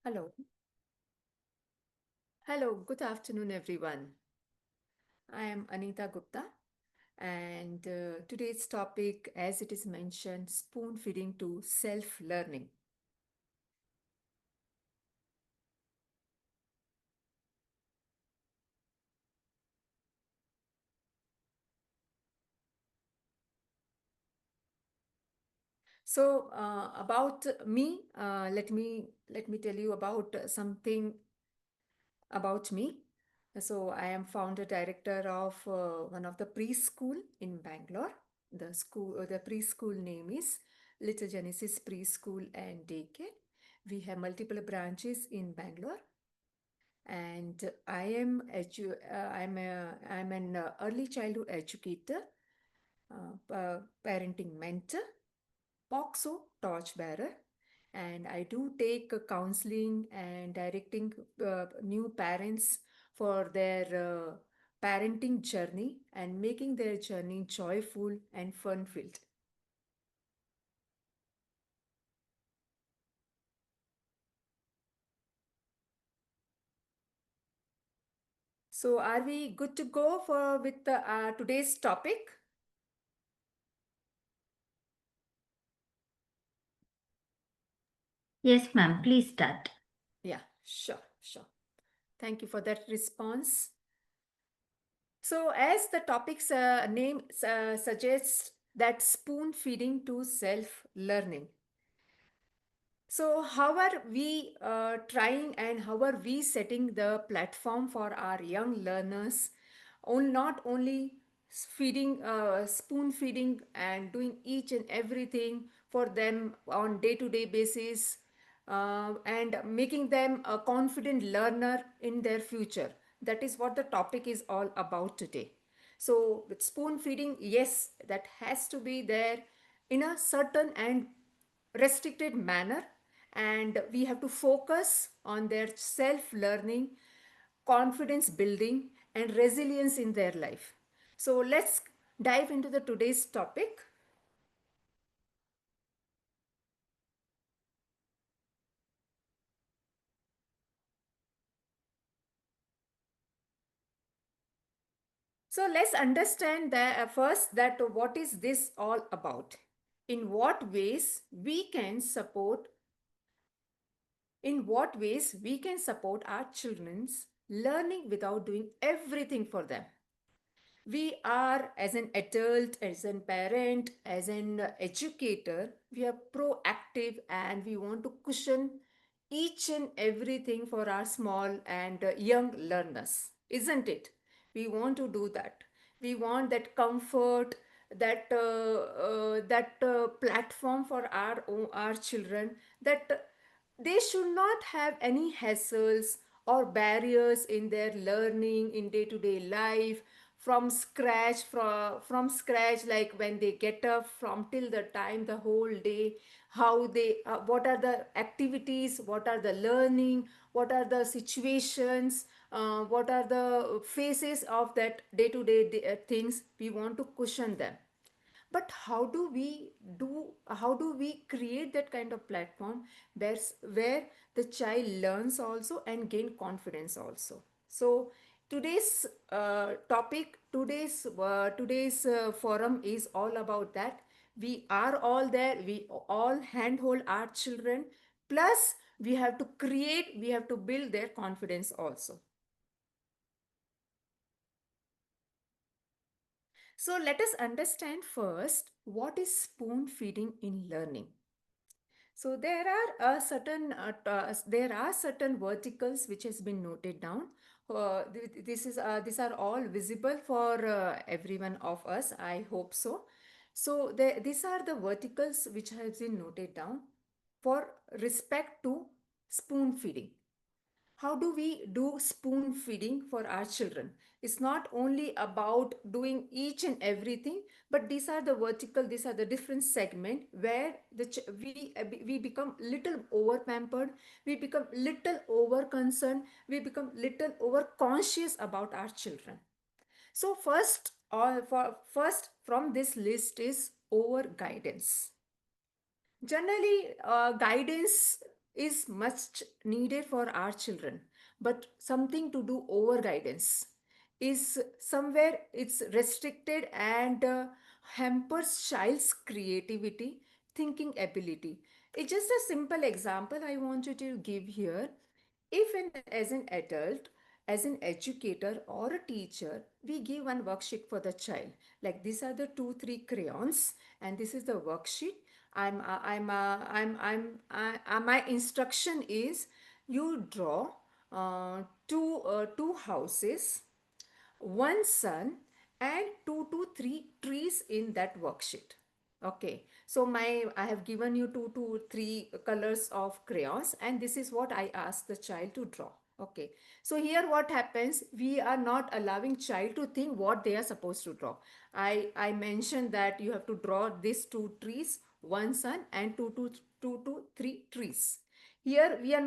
Hello. Hello, good afternoon, everyone. I am Anita Gupta, and today's topic, as it is mentioned, spoon feeding to self learning. About me, let me tell you about something about me. I am founder director of one of the preschool in Bangalore. The preschool name is Little Genesis Preschool and Daycare. We have multiple branches in Bangalore, and I'm an early childhood educator, parenting mentor, POXO torchbearer, and I do take counseling and directing new parents for their parenting journey and making their journey joyful and fun filled. So, are we good to go for with today's topic? Yes, ma'am. Please start. Yeah, sure, sure. Thank you for that response. So, as the topic's name suggests, that spoon feeding to self learning. So, how are we trying and how are we setting the platform for our young learners? Not only feeding, spoon feeding, and doing each and everything for them on day-to-day basis, and making them a confident learner in their future. That is what the topic is all about today. So, with spoon feeding, yes, that has to be there in a certain and restricted manner, and we have to focus on their self learning, confidence building, and resilience in their life. So let's dive into the today's topic. So let's understand that first, that what is this all about, in what ways we can support in what ways we can support our children's learning without doing everything for them. We are, as an adult, as a parent, as an educator, we are proactive and we want to cushion each and everything for our small and young learners, isn't it? We want to do that. We want that comfort, that platform for our children, that they should not have any hassles or barriers in their learning in day-to-day life, from scratch, like when they get up from till the time the whole day, how they what are the activities, what are the learning, what are the situations, what are the phases of that day-to-day things. We want to cushion them, but how do we create that kind of platform where the child learns also and gain confidence also? So today's today's forum is all about that. We are all there, we all handhold our children, plus we have to build their confidence also. So let us understand first what is spoon feeding in learning. So there are certain verticals which has been noted down. These are all visible for everyone of us. I hope so. So these are the verticals which has been noted down for respect to spoon feeding. How do we do spoon feeding for our children? It's not only about doing each and everything, but these are the different segment where we become little over pampered, we become little over concerned, we become little over conscious about our children. So first from this list is over guidance. Generally, guidance is much needed for our children, but something to do over guidance is somewhere it's restricted and hampers child's creativity, thinking ability. It's just a simple example I want you to give here. If as an adult, as an educator or a teacher, we give one worksheet for the child, like these are the two, three crayons, and this is the worksheet. My instruction is you draw two houses, one sun, and two to three trees in that worksheet. Okay, so I have given you two to three colors of crayons, and this is what I ask the child to draw. Okay, so here what happens, we are not allowing child to think what they are supposed to draw. I mentioned that you have to draw these two trees, one sun, and two to three trees. Here we are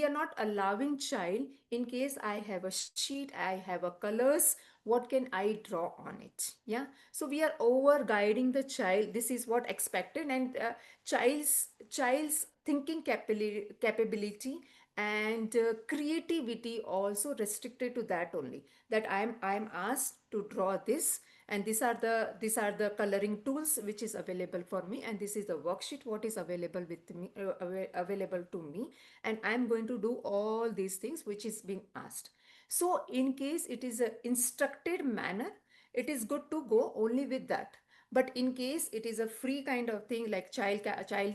not allowing child, in case I have a sheet, I have a colors, what can I draw on it? Yeah, so we are over guiding the child. This is what expected, and child's thinking capability and creativity also restricted to that only, that I'm asked to draw this, and these are the coloring tools which is available for me, and this is the worksheet what is available with me, available to me, and I'm going to do all these things which is being asked. So in case it is a instructed manner, it is good to go only with that. But in case it is a free kind of thing, like child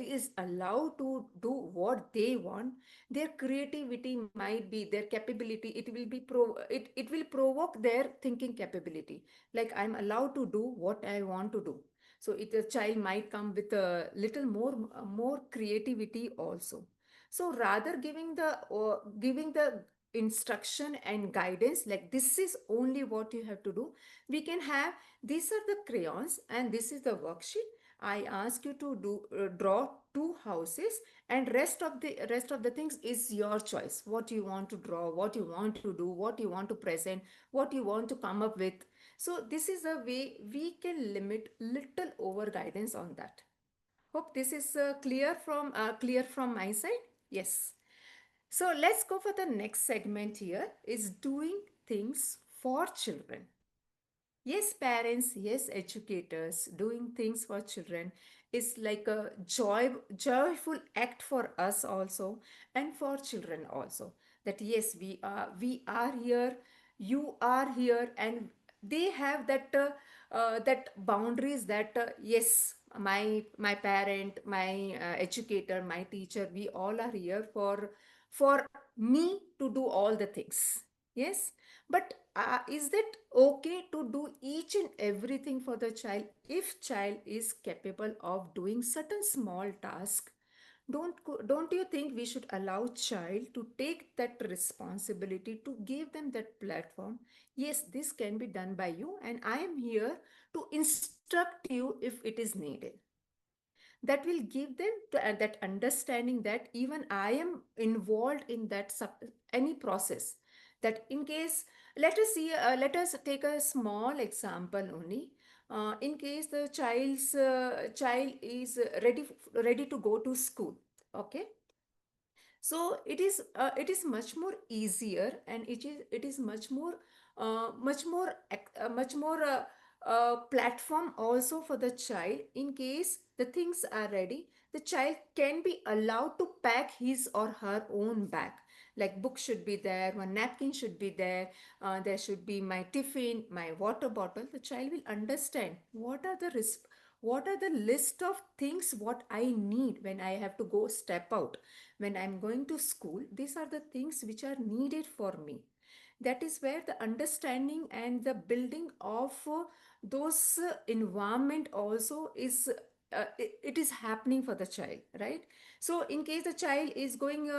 is allowed to do what they want, their creativity might be, their capability, it will provoke their thinking capability. Like I'm allowed to do what I want to do. So it a child might come with a little more creativity also. So rather giving the instruction and guidance, like this is only what you have to do, we can have, these are the crayons and this is the worksheet. I ask you to draw two houses, and rest of the things is your choice, what you want to draw, what you want to do, what you want to present, what you want to come up with. So this is a way we can limit little over guidance on that. Hope this is clear from my side. Yes. So let's go for the next segment here, is doing things for children. Yes, parents, yes, educators, doing things for children is like a joyful act for us also, and for children also. That yes, we are here, you are here, and they have that boundaries, that yes, my parent, my educator, my teacher, we all are here for me to do all the things. Yes, but is that okay to do each and everything for the child? If child is capable of doing certain small task, don't you think we should allow child to take that responsibility, to give them that platform? Yes, this can be done by you, and I am here to instruct you if it is needed. That will give them that understanding that even I am involved in that any process. That in case, let us take a small example only. In case the child is ready to go to school. Okay, so it is much more easier, and it is much more platform also for the child. In case the things are ready, the child can be allowed to pack his or her own bag. Like book should be there, one napkin should be there, there should be my tiffin, my water bottle. The child will understand what are the list of things what I need when I have to go step out, when I'm going to school. These are the things which are needed for me. That is where the understanding and the building of those environment also is, it is happening for the child, right? So in case the child is going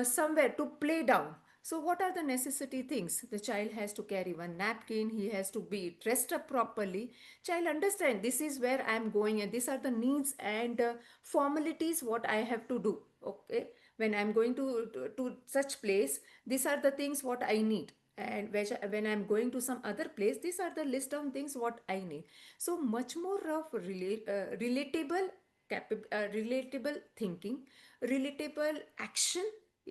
somewhere to play down, so what are the necessity things? The child has to carry one napkin, he has to be dressed up properly. Child understand this is where I'm going, and these are the needs and formalities what I have to do. Okay, when I'm going to such place, these are the things what I need. And when I'm going to some other place, these are the list of things what I need. So much more of relatable relatable thinking, relatable action,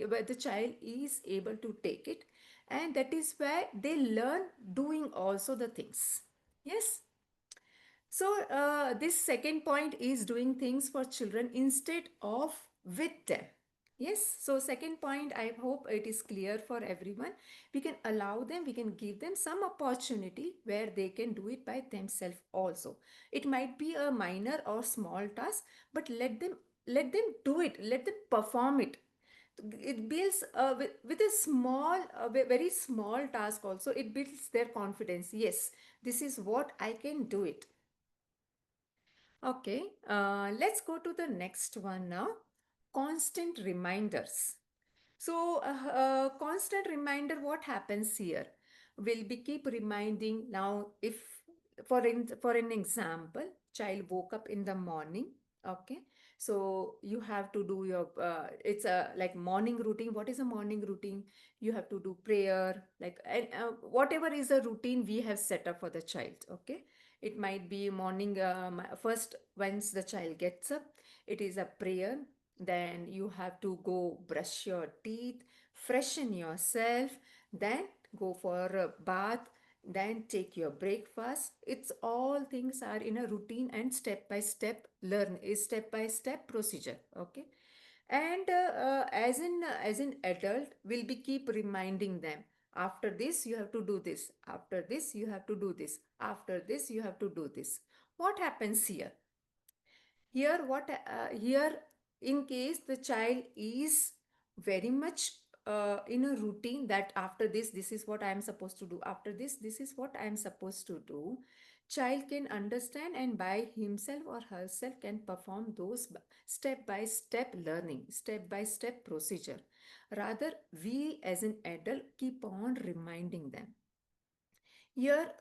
where the child is able to take it, and that is where they learn doing also the things. Yes. So, this second point is doing things for children instead of with them. Yes, so second point, I hope it is clear for everyone. We can allow them, we can give them some opportunity where they can do it by themselves also. It might be a minor or small task, but let them do it, let them perform it. It builds with a small, very small task also, it builds their confidence. Yes, this is what I can do it. Okay, let's go to the next one now. Constant reminders. So, constant reminder, what happens here? We'll be keep reminding now. If, for an example, child woke up in the morning. Okay, so you have to do your. It's a like morning routine. What is a morning routine? You have to do prayer, like, and whatever is the routine we have set up for the child. Okay, it might be morning. First, once the child gets up, it is a prayer. Then you have to go brush your teeth, freshen yourself, then go for a bath, then take your breakfast. It's all things are in a routine and step by step learn is step by step procedure. Okay, and as an adult, we'll be keep reminding them. After this, you have to do this. After this, you have to do this. After this, you have to do this. What happens here? Here, in case the child is very much in a routine that after this is what I am supposed to do. After this is what I am supposed to do. Child can understand and by himself or herself can perform those step by step learning, step by step procedure. Rather, we as an adult keep on reminding them. Here,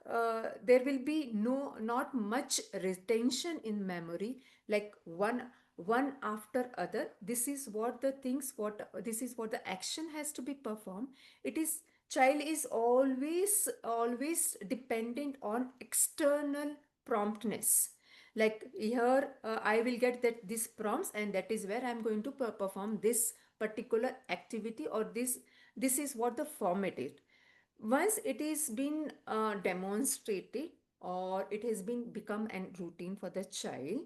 there will be not much retention in memory, like one after other. This is what the things, what this is what the action has to be performed. It is child is always dependent on external promptness. Like here, I will get that this prompts, and that is where I am going to perform this particular activity, or this is what the format is. Once it is been demonstrated, or it has been become a routine for the child,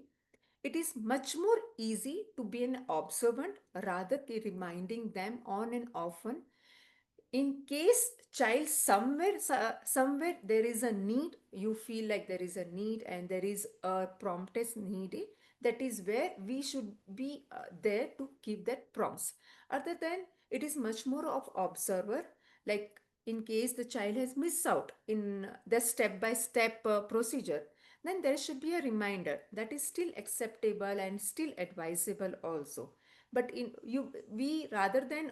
it is much more easy to be an observant rather than reminding them on and often. In case child somewhere there is a need, you feel like there is a need and there is a promptness needed, that is where we should be there to give that prompts. Other than, it is much more of observer. Like, in case the child has missed out in the step by step procedure, then there should be a reminder. That is still acceptable and still advisable also. But in you we rather than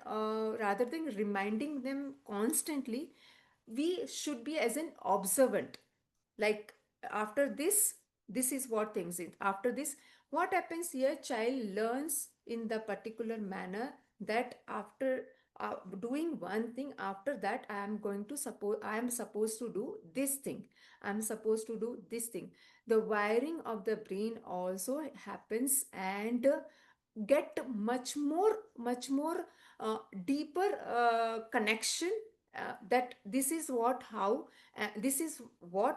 reminding them constantly, we should be as an observant. Like, after this is what things is. After this, what happens here? Child learns in the particular manner that after doing one thing, after that I am supposed to do this thing. I am supposed to do this thing. The wiring of the brain also happens, and get much more deeper connection, that this is what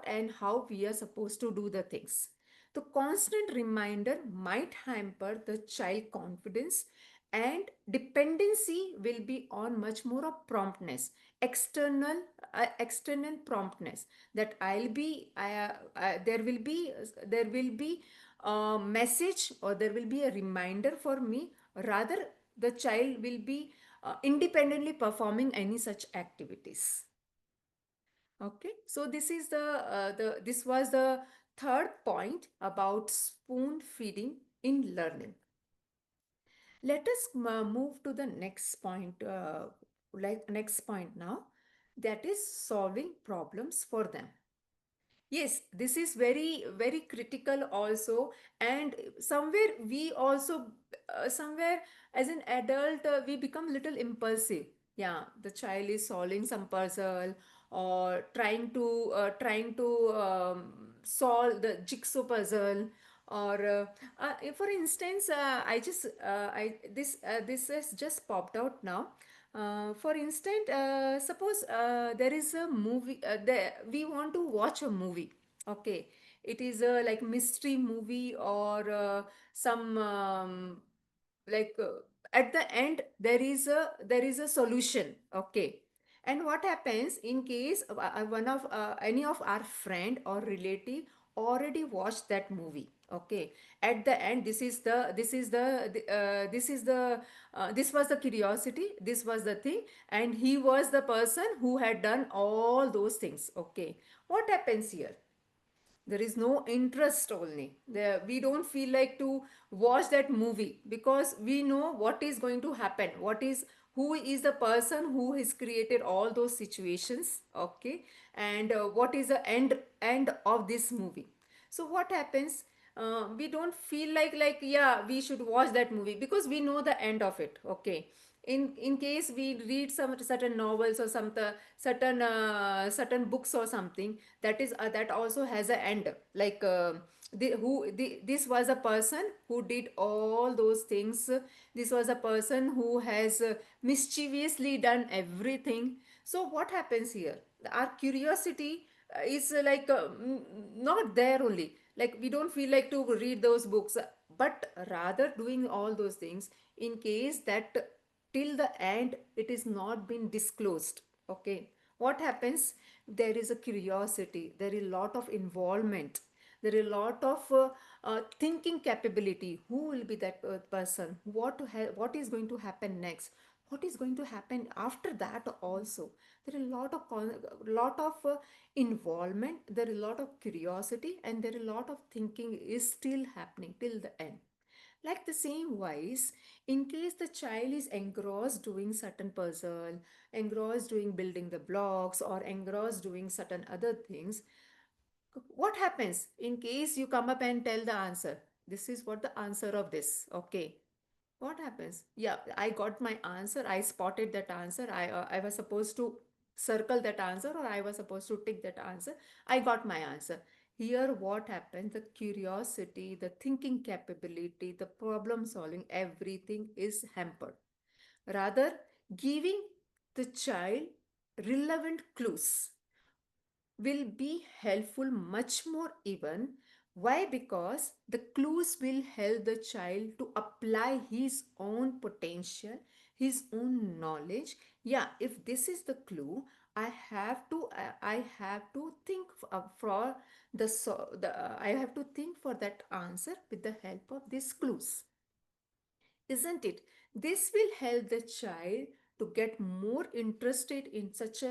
and how we are supposed to do the things. The constant reminder might hamper the child confidence, and dependency will be on much more of promptness, external promptness, that there will be a message, or there will be a reminder for me. Rather, the child will be independently performing any such activities. Okay, so this was the third point about spoon feeding in learning. Let us move to the next point, next point now, that is solving problems for them. Yes, this is very critical also, and somewhere we also, somewhere as an adult, we become little impulsive. Yeah, the child is solving some puzzle, or trying to solve the jigsaw puzzle, Or for instance, this has just popped out now. For instance, suppose there is a movie, we want to watch a movie. Okay, it is a like mystery movie, or some like at the end there is a solution. Okay, and what happens in case one of any of our friend or relative already watched that movie. Okay, at the end, this was the curiosity, this was the thing, and he was the person who had done all those things. Okay, what happens here? There is no interest. Only there, we don't feel like to watch that movie, because we know what is going to happen, who is the person who has created all those situations. Okay, and what is the end of this movie. So what happens, we don't feel like yeah, we should watch that movie because we know the end of it. Okay, in case we read some certain novels or some certain books or something, that also has an end. Like this was a person who did all those things. This was a person who has mischievously done everything. So what happens here? Our curiosity is not there only. Like we don't feel like to read those books, but rather doing all those things in case that till the end it is not been disclosed. Okay, what happens? There is a curiosity, there is a lot of involvement, there is a lot of thinking capability. Who will be that person? What is going to happen next? What is going to happen after that? Also, there is a lot of involvement, there is a lot of curiosity, and there is a lot of thinking is still happening till the end. Like the same wise, in case the child is engrossed doing certain puzzle, engrossed doing building the blocks, or engrossed doing certain other things, what happens in case you come up and tell the answer? This is what the answer of this. Okay, what happens? Yeah, I got my answer. I spotted that answer. I was supposed to circle that answer, or I was supposed to tick that answer. I got my answer. Here, what happens? The curiosity, the thinking capability, the problem solving, everything is hampered. Rather, giving the child relevant clues will be helpful much more even. Why? Because the clues will help the child to apply his own potential, his own knowledge. Yeah, if this is the clue, I have to think for I have to think for that answer with the help of these clues, isn't it? This will help the child to get more interested in such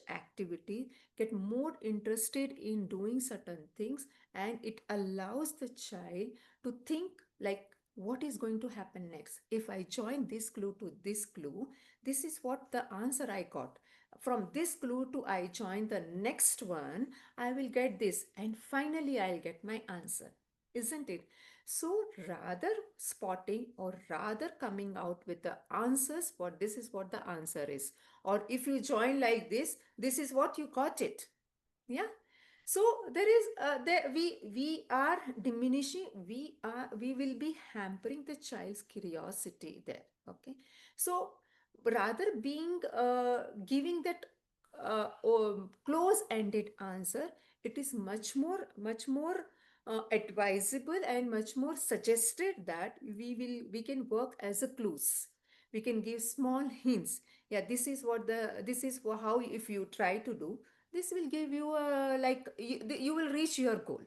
activity, get more interested in doing certain things, and it allows the child to think like, what is going to happen next? If I join this clue to this clue, this is what the answer I got. From this clue to I join the next one, I will get this, and finally I'll get my answer, isn't it? So rather spotting, or rather coming out with the answers, what this is what the answer is. Or if you join like this is what you got it. Yeah. So there is there we are diminishing, we will be hampering the child's curiosity there. Okay. So rather being giving that close ended answer, it is much more advisable and much more suggested that we can work as a clues. We can give small hints. Yeah, this is how, if you try to do, this will give you a, like you will reach your goal.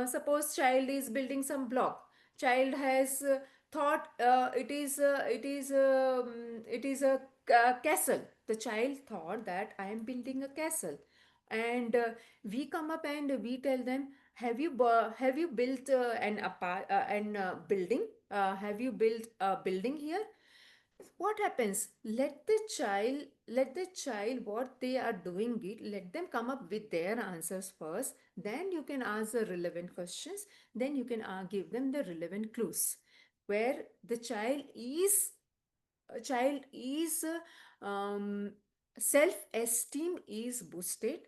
Suppose child is building some block. Child has thought it is a castle. The child thought that I am building a castle, and we come up and we tell them, have you built an building? Have you built a building here? What happens? Let the child what they are doing it, let them come up with their answers first, then you can ask the relevant questions, then you can give them the relevant clues, where the child is self esteem is boosted,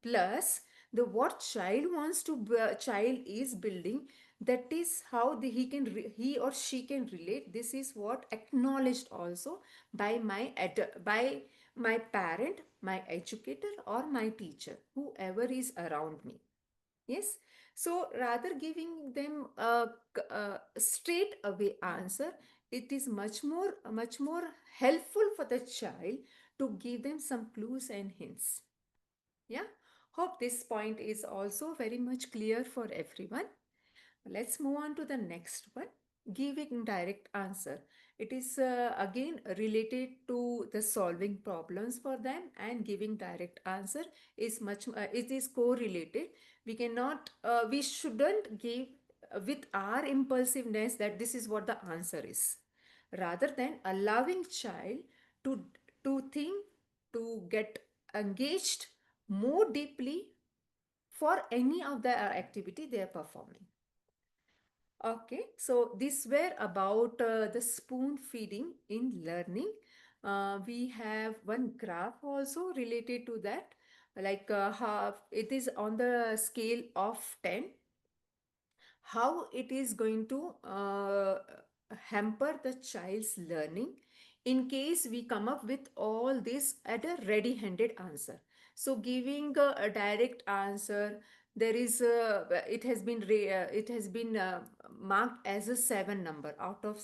plus the what child wants to child is building, That is how he or she can relate. This is what acknowledged also by by my parent, my educator, or my teacher, whoever is around me. Yes. So rather giving them a straight away answer, it is much more helpful for the child to give them some clues and hints. Yeah. Hope this point is also very much clear for everyone. Let's move on to the next one. Giving direct answer. It is again related to the solving problems for them, and giving direct answer is it is correlated. We shouldn't give with our impulsiveness that this is what the answer is, rather than allowing child to think, to get engaged more deeply for any of the activity they are performing. Okay, so these were about the spoon feeding in learning. We have one graph also related to that, like how it is on the scale of 10, how it is going to hamper the child's learning in case we come up with all this at a ready-handed answer. So giving a direct answer, there is it has been marked as a 7 number out of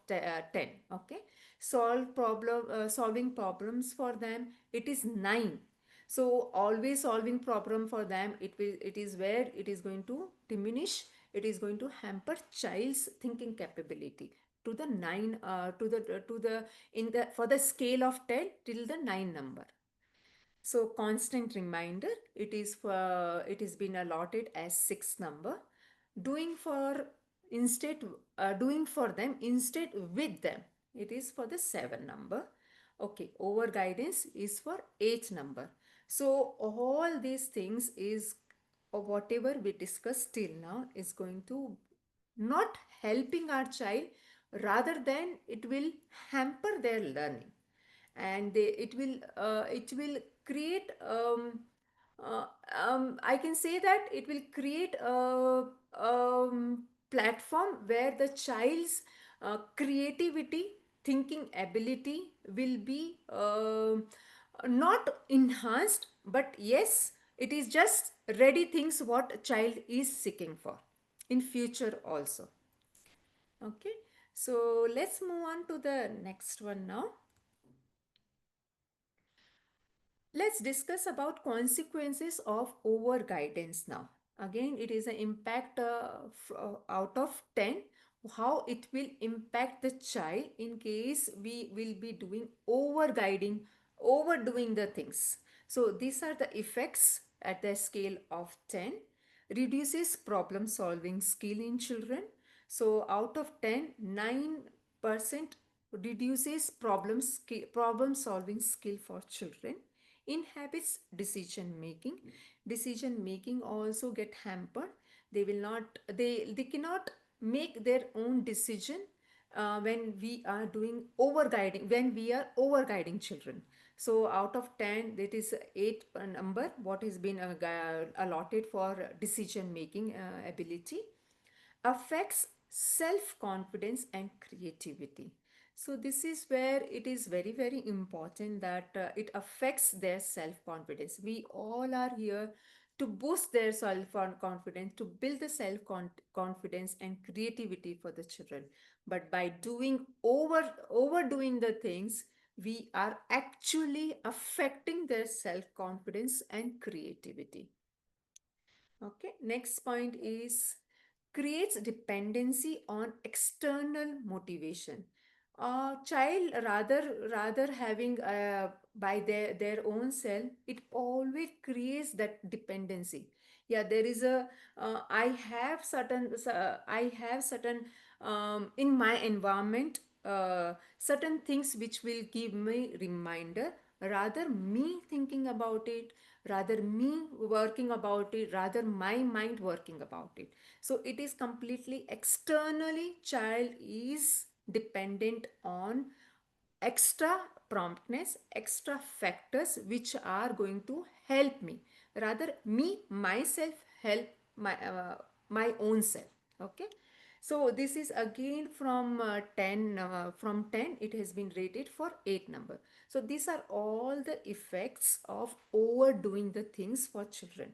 10. Okay, solving problems for them, it is 9. So always solving problem for them, it is where it is going to diminish, it is going to hamper child's thinking capability to the 9 to the in the for the scale of 10 till the 9 number. So constant reminder, it is been allotted as 6 number. Doing for instead doing for them instead with them, it is for the 7 number. Okay, over guidance is for 8 number. So all these things is, or whatever we discussed till now, is going to not helping our child, rather than it will hamper their learning, and it will create I can say that it will create a platform where the child's creativity, thinking ability will be not enhanced, but yes, it is just ready things what a child is seeking for in future also. Okay, so let's move on to the next one now. Let's discuss about consequences of over guidance now. Again, it is an impact out of 10, how it will impact the child in case we will be doing over guiding, overdoing the things. So these are the effects at the scale of 10. Reduces problem solving skill in children. So out of 10, 9% reduces problem solving skill for children. Inhabits decision making also get hampered. They will not they cannot make their own decision when we are doing over guiding, when we are over guiding children. So out of 10, that is 8 number what has been allotted for decision making ability. Affects self confidence and creativity. So this is where it is very important that it affects their self confidence. We all are here to boost their self confidence, to build the self confidence and creativity for the children. But by doing overdoing the things, we are actually affecting their self confidence and creativity. Okay, next point is creates dependency on external motivation. A child rather having by their own self, it always creates that dependency. Yeah, there is a I have certain in my environment certain things which will give me reminder, rather me thinking about it, rather me working about it, rather my mind working about it. So it is completely externally, child is dependent on extra promptness, extra factors which are going to help me, rather me myself help my own self. Okay. So this is again from 10, from 10 it has been rated for 8 number. So these are all the effects of overdoing the things for children.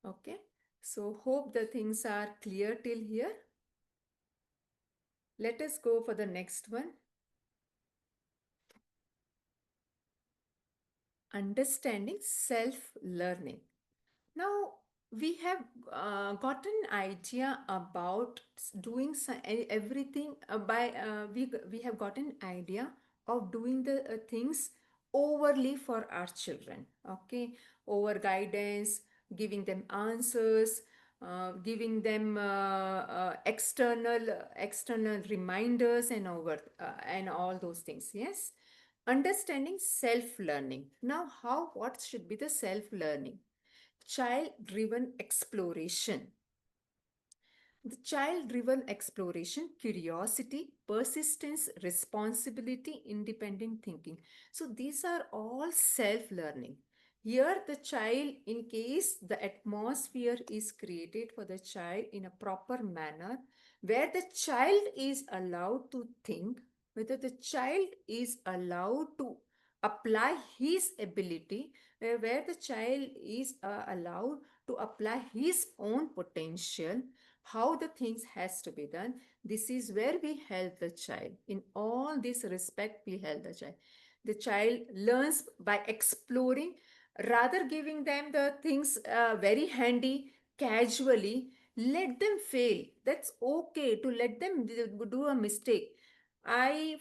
Okay. So hope the things are clear till here. Let us go for the next one. Understanding self-learning. Now we have got an idea about doing everything by we have got an idea of doing the things overly for our children. Okay, over guidance, giving them answers, giving them external reminders and over and all those things. Yes, understanding self learning. Now, how what should be the self learning? Child driven exploration. The child driven exploration, curiosity, persistence, responsibility, independent thinking. So these are all self learning. Here, the child, in case the atmosphere is created for the child in a proper manner, where the child is allowed to think, whether the child is allowed to apply his ability, where the child is allowed to apply his own potential, how the things has to be done. This is where we help the child. In all this respect, we help the child. The child learns by exploring, rather giving them the things very handy, casually. Let them fail. That's okay to let them do a mistake.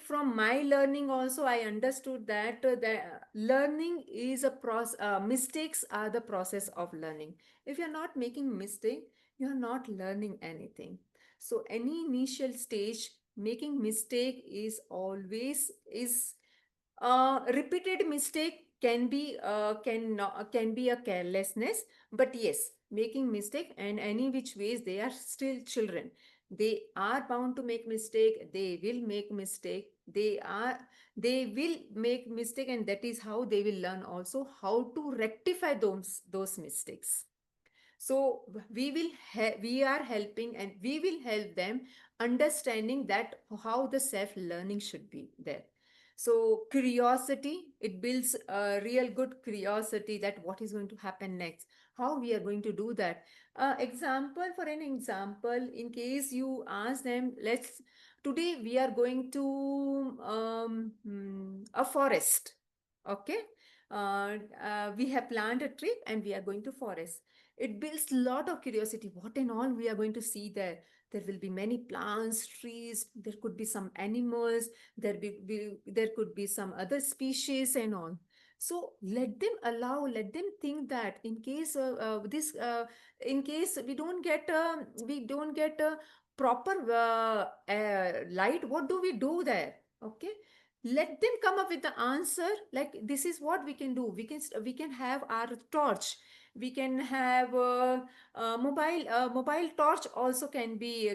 From my learning also, I understood that the learning is a process. Mistakes are the process of learning. If you're not making mistake, you're not learning anything. So any initial stage, making mistake is always is repeated mistake can be a carelessness, but yes, making mistake and any which ways they are still children. They are bound to make mistake. They will make mistake. They will make mistake, and that is how they will learn also how to rectify those mistakes. So we are helping and we will help them understanding that how the self learning should be there. So curiosity, it builds a real good curiosity that what is going to happen next, how we are going to do that. For an example, in case you ask them, let's today we are going to a forest. Okay, we have planned a trip and we are going to forest. It builds a lot of curiosity. What and all we are going to see there? There will be many plants, trees. There could be some animals. There could be some other species and all. So let them think that in case we don't get a proper light, what do we do there? Okay, let them come up with the answer. Like this is what we can do. We can have our torch. We can have mobile torch also can be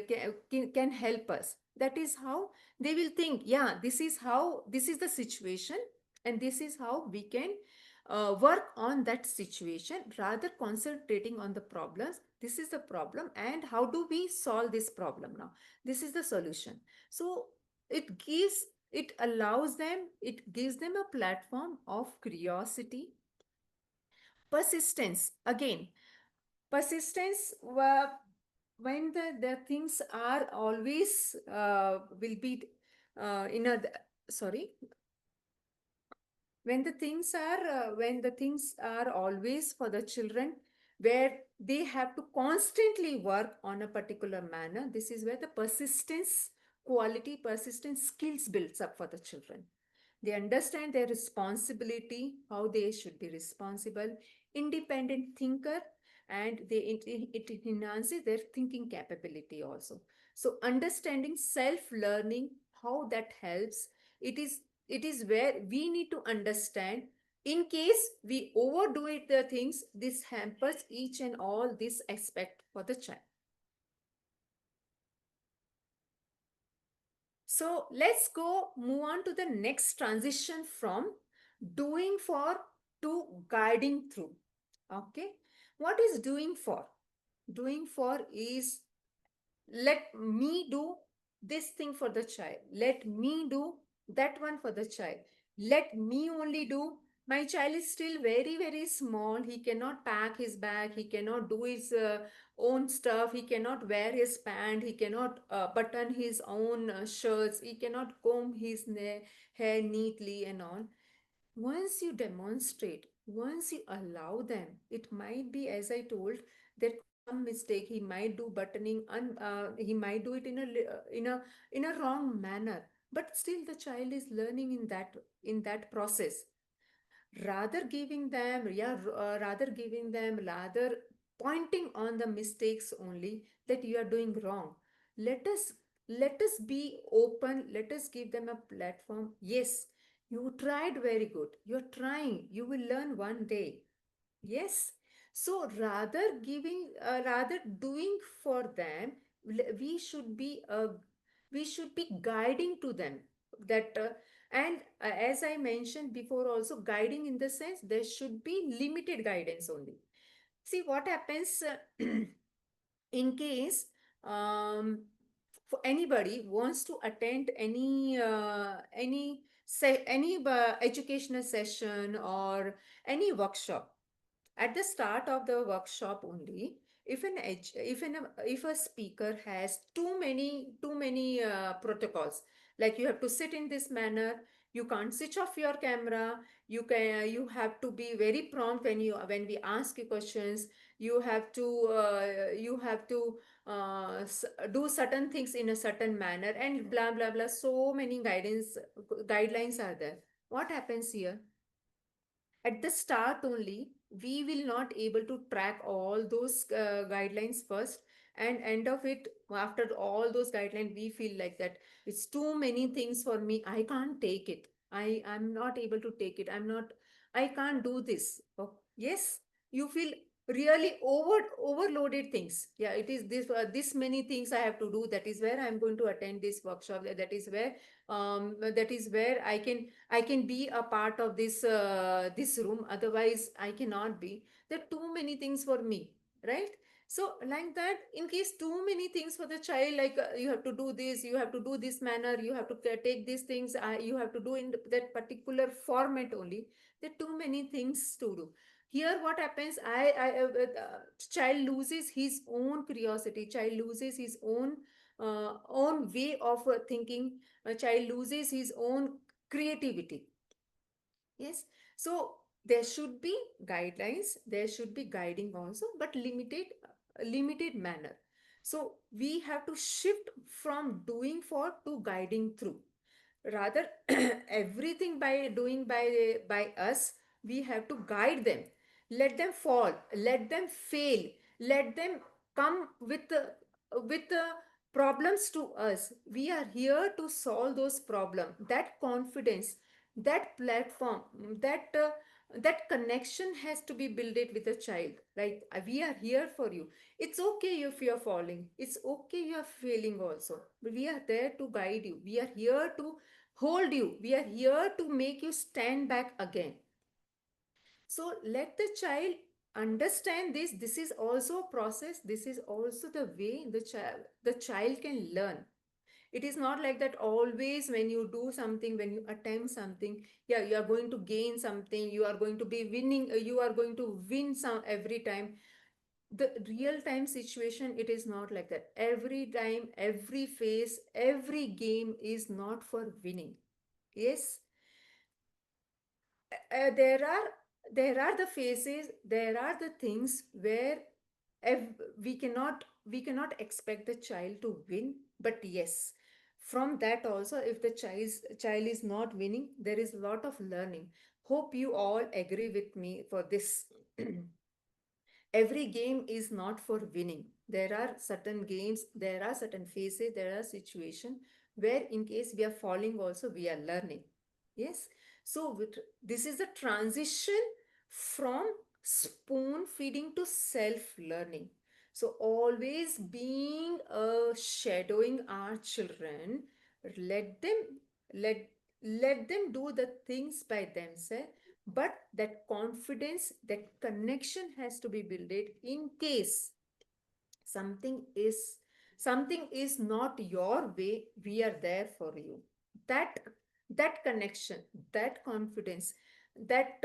can help us. That is how they will think, yeah, this is the situation, and this is how we can work on that situation, rather concentrating on the problems. This is the problem and how do we solve this problem now? This is the solution. So it gives them a platform of curiosity, persistence. Again, persistence, when the things are always will be in a sorry when the things are always for the children, where they have to constantly work on a particular manner, this is where the persistence skills builds up for the children. They understand their responsibility, how they should be responsible, independent thinker, and it enhances their thinking capability also. So understanding self-learning, how that helps, it is it is where we need to understand. In case we overdo it, the things, this hampers each and all this aspect for the child. So let's go move on to the next transition from doing for to guiding through. Okay. What is doing for? doing for is, let me do this thing for the child, let me do that one for the child, let me only do. My child is still very very small, he cannot pack his bag, he cannot do his own stuff, he cannot wear his pant, he cannot button his own shirts, he cannot comb his hair neatly and all. Once you demonstrate, once you allow them, it might be, as I told, there could be some mistake, he might do buttoning, he might do it in a in a wrong manner, but still the child is learning in that process. Rather giving them, rather pointing on the mistakes only that you are doing wrong, let us let us be open, let us give them a platform. Yes, you tried very good, you're trying, you will learn one day. Yes. So rather doing for them, we should be we should be guiding to them that and as I mentioned before, also guiding in the sense there should be limited guidance only. See what happens in case for anybody wants to attend any educational session or any workshop. At the start of the workshop only, if a speaker has too many protocols, like you have to sit in this manner, you can't switch off your camera, you have to be very prompt when we ask you questions, you have to do certain things in a certain manner, and blah blah blah, so many guidelines are there. What happens here? At the start only, we will not able to track all those guidelines first, and end of it, after all those guidelines, we feel like that it's too many things for me, I can't take it, I'm not able to take it, I can't do this. Oh, yes, you feel really overloaded things. Yeah, it is this many things I have to do, that is where I'm going to attend this workshop, that is where I can be a part of this room, otherwise I cannot be. There are too many things for me, right? So like that, in case too many things for the child, like you have to do this, you have to do this manner, you have to take these things, you have to do in that particular format only. There are too many things to do. Here what happens, child loses his own curiosity, child loses his own way of thinking, a child loses his own creativity. Yes. So there should be guidelines, there should be guiding also, but limited manner. So we have to shift from doing for to guiding through. Rather, everything by us, we have to guide them. Let them fall, let them fail, let them come with problems to us. We are here to solve those problems. That confidence, that platform, that connection has to be built it with a child, right? We are here for you. It's okay if you are falling, it's okay you are failing also, but we are there to guide you, we are here to hold you, we are here to make you stand back again. So let the child understand this. This is also a process, this is also the way the child can learn. It is not like that always when you do something, when you attempt something, yeah, you are going to gain something, you are going to be winning, you are going to win some every time. The real time situation, it is not like that. Every time, every phase, every game is not for winning. Yes, there are the phases, there are the things where we cannot expect the child to win. But yes, from that also, if the child is not winning, there is a lot of learning. Hope you all agree with me for this. Every game is not for winning. There are certain games, there are certain phases, there are situations where in case we are falling also, we are learning. Yes. So this is a transition from spoon feeding to self learning. So always being shadowing our children, let them let let them do the things by themselves, but that confidence, that connection has to be built in case. something is something is not your way, we are there for you. That that connection, that confidence, that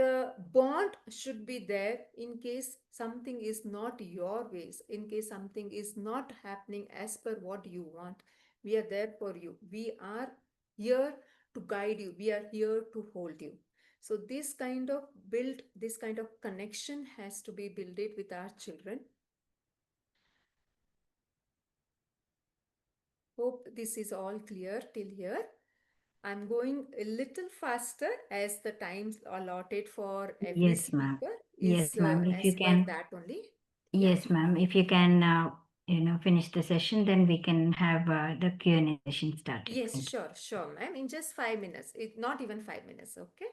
bond should be there. In case something is not your ways, in case something is not happening as per what you want, we are there for you. We are here to guide you, we are here to hold you. So this kind of connection has to be built with our children. Hope this is all clear till here. I'm going a little faster as the time allotted for every Yes, ma'am. speaker Yes, is ma'am. If as you per can, that only. Yeah. yes, ma'am. If you can, finish the session, then we can have the Q&A session started. Yes, Thank you. sure, ma'am. In just 5 minutes, not even 5 minutes, okay?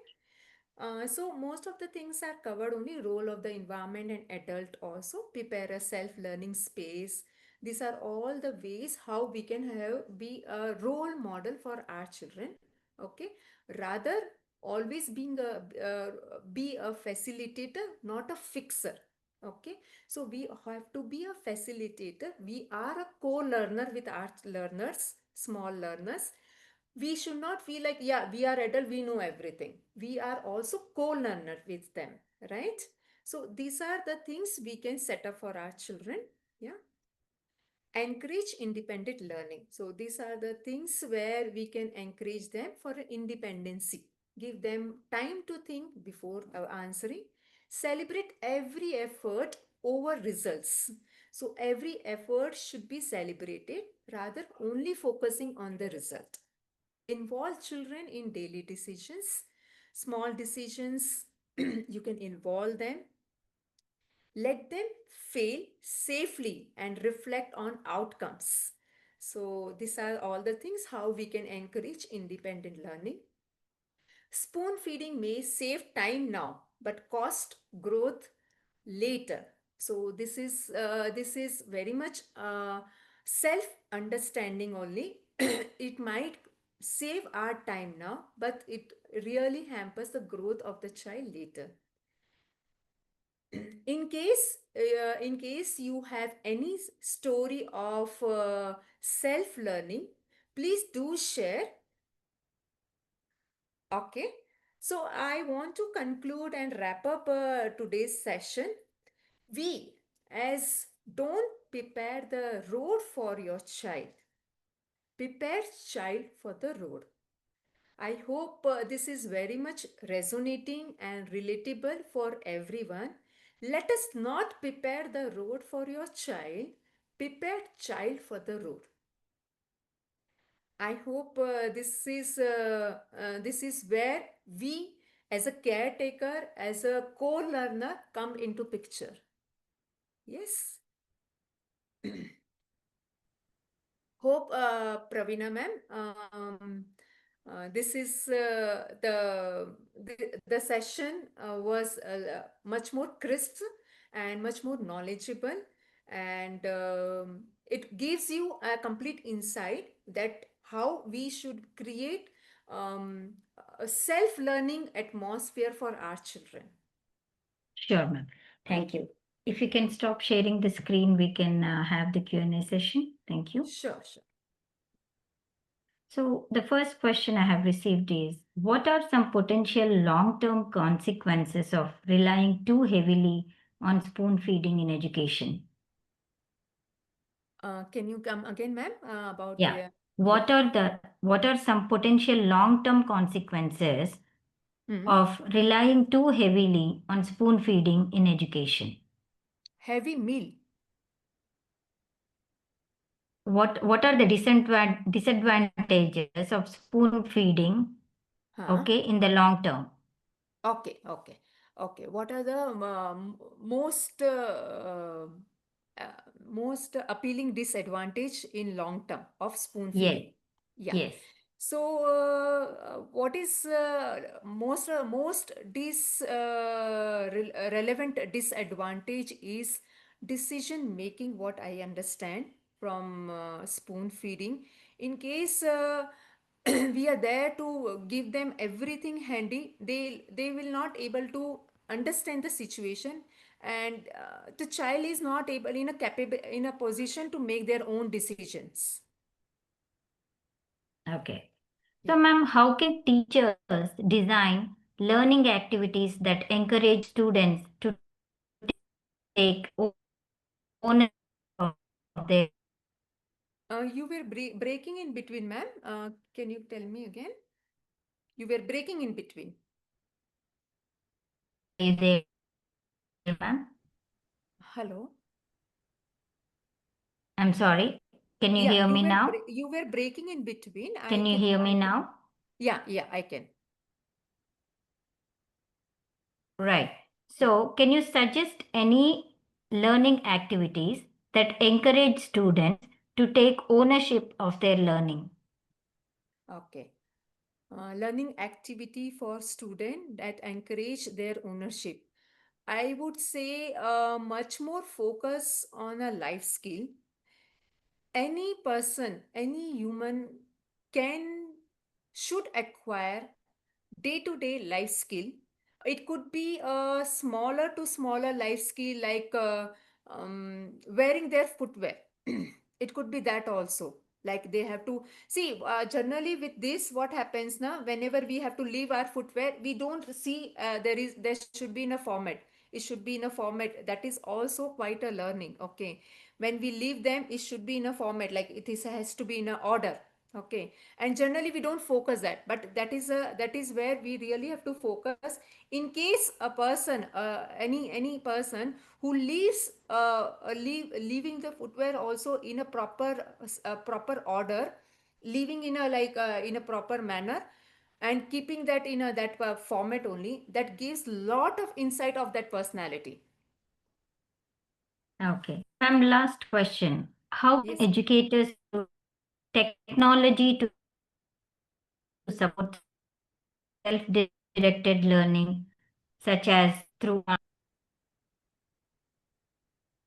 So most of the things are covered only role of the environment and adult also prepare a self-learning space. These are all the ways how we can have be a role model for our children. Okay, rather always being be a facilitator, not a fixer. Okay, so we have to be a facilitator. We are a co-learner with our learners, small learners. We should not feel like, yeah, we are adult, we know everything. We are also co-learner with them, right? So these are the things we can set up for our children. Yeah. Encourage independent learning. So these are the things where we can encourage them for independency. Give them time to think before answering. Celebrate every effort over results. So every effort should be celebrated rather only focusing on the result. Involve children in daily decisions, small decisions. You can involve them. Let them fail safely and reflect on outcomes. So these are all the things how we can encourage independent learning. Spoon feeding may save time now but cost growth later. So this is very much self understanding only. It might save our time now, but it really hampers the growth of the child later. In case you have any story of self learning, please do share. Okay, so I want to conclude and wrap up today's session. We, as don't prepare the road for your child, prepare child for the road. I hope this is very much resonating and relatable for everyone. Let us not prepare the road for your child, prepare child for the road. I hope this is where we, as a caretaker, as a co-learner, come into picture. Yes. Hope, Pravina ma'am, this is the session was much more crisp and much more knowledgeable, and it gives you a complete insight that how we should create a self-learning atmosphere for our children. Sure, ma'am. Thank you. If you can stop sharing the screen, we can have the Q&A session. Thank you. Sure. So the first question I have received is, what are some potential long-term consequences of relying too heavily on spoon feeding in education? Can you come again, ma'am, about Yeah. the yeah? What are some potential long-term consequences Hmm. of relying too heavily on spoon feeding in education? Heavy meal. What are the disadvantages of spoon feeding, Huh? okay, in the long term? Okay. What are the uh, most appealing disadvantage in long term of spoon feeding? Yes, Yeah. yes. So, what is most relevant disadvantage is decision making. What I understand from spoon feeding, in case we are there to give them everything handy, they will not able to understand the situation, and the child is not able in a capable in a position to make their own decisions. Okay. So, Yeah. ma'am, how can teachers design learning activities that encourage students to take ownership of their You were breaking in between, ma'am. Can you tell me again? You were breaking in between. Are you there, ma'am? Hello. I'm sorry. Can you Yeah, hear me now? you were breaking in between. Can you hear me now? Yeah, yeah, I can. Right. Yeah. So, can you suggest any learning activities that encourage students to take ownership of their learning? Okay. Learning activity for student that encourage their ownership. I would say much more focus on a life skill. Any person, any human can should acquire day-to-day life skill. It could be a smaller to smaller life skill like wearing their footwear. It could be that also. Like they have to see generally with this what happens now whenever we have to leave our footwear we don't see there should be in a format. It should be in a format that is also quite a learning. Okay, when we leave them it should be in a format like it is has to be in a order. Okay, and generally we don't focus that, but that is where we really have to focus in case a person any person who leaves leaving the footwear also in a proper order, leaving in a in a proper manner and keeping that in a that format only, that gives lot of insight of that personality. Okay. Ma'am, last question. How can Yes, ma'am. educators use technology to support self-directed learning, such as through...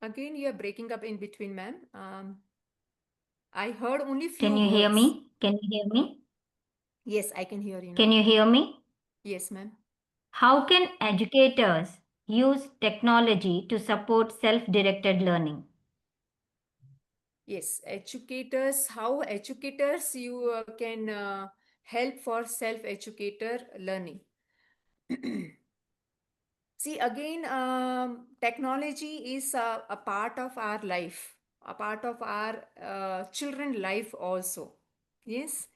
Again you are breaking up in between, ma'am. I heard only Can few you hear words. me? Can you hear me? Yes, I can hear you Can now. you hear me? Yes, ma'am. How can educators use technology to support self-directed learning? Yes, educators, how educators you can help for self-educator learning. See, again, technology is a part of our life, a part of our children life also. Yes.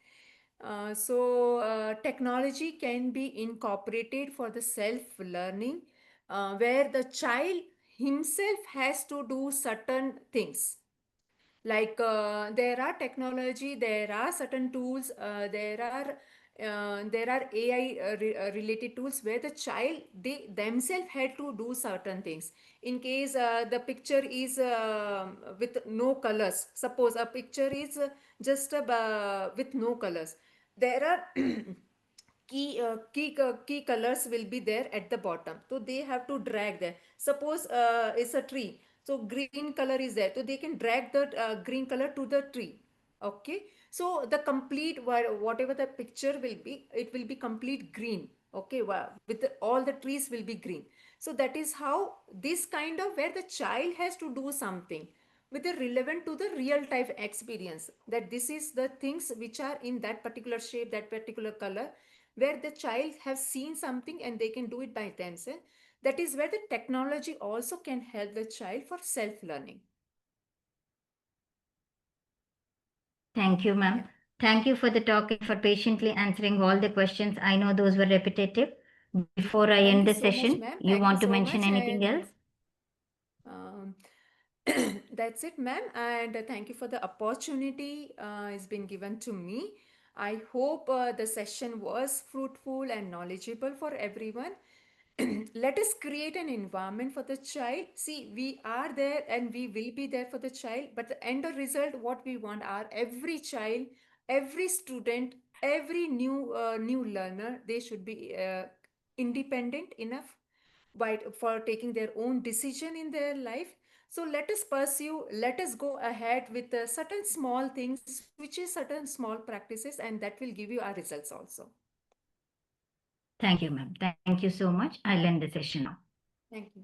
Technology can be incorporated for the self-learning where the child himself has to do certain things like there are technology, there are certain tools, there are AI related tools where the child they themselves had to do certain things in case the picture is with no colors. Suppose a picture is just with no colors, there are key colors will be there at the bottom, so they have to drag there. Suppose it's a tree, so green color is there, so they can drag the green color to the tree. Okay, so the complete whatever the picture will be, it will be complete green. Okay, with all the trees will be green. So that is how this kind of where the child has to do something with the relevant to the real time experience, that this is the things which are in that particular shape, that particular color, where the child have seen something and they can do it by themselves. That is where the technology also can help the child for self learning. Thank you, Yeah. ma'am. Thank you for the talk and for patiently answering all the questions. I know those were repetitive. Before I Thank end you the so much, session, ma'am. you Thank you want to so mention much. anything else? Um, that's it, ma'am. And thank you for the opportunity has been given to me. I hope the session was fruitful and knowledgeable for everyone. Let us create an environment for the child. See, we are there and we will be there for the child, but the end result, what we want are every child, every student, every new learner, they should be independent enough for taking their own decision in their life. So let us pursue, let us go ahead with certain small things, switches certain small practices, and that will give you our results also. Thank you, ma'am. Thank you so much. I'll end the session now. Thank you.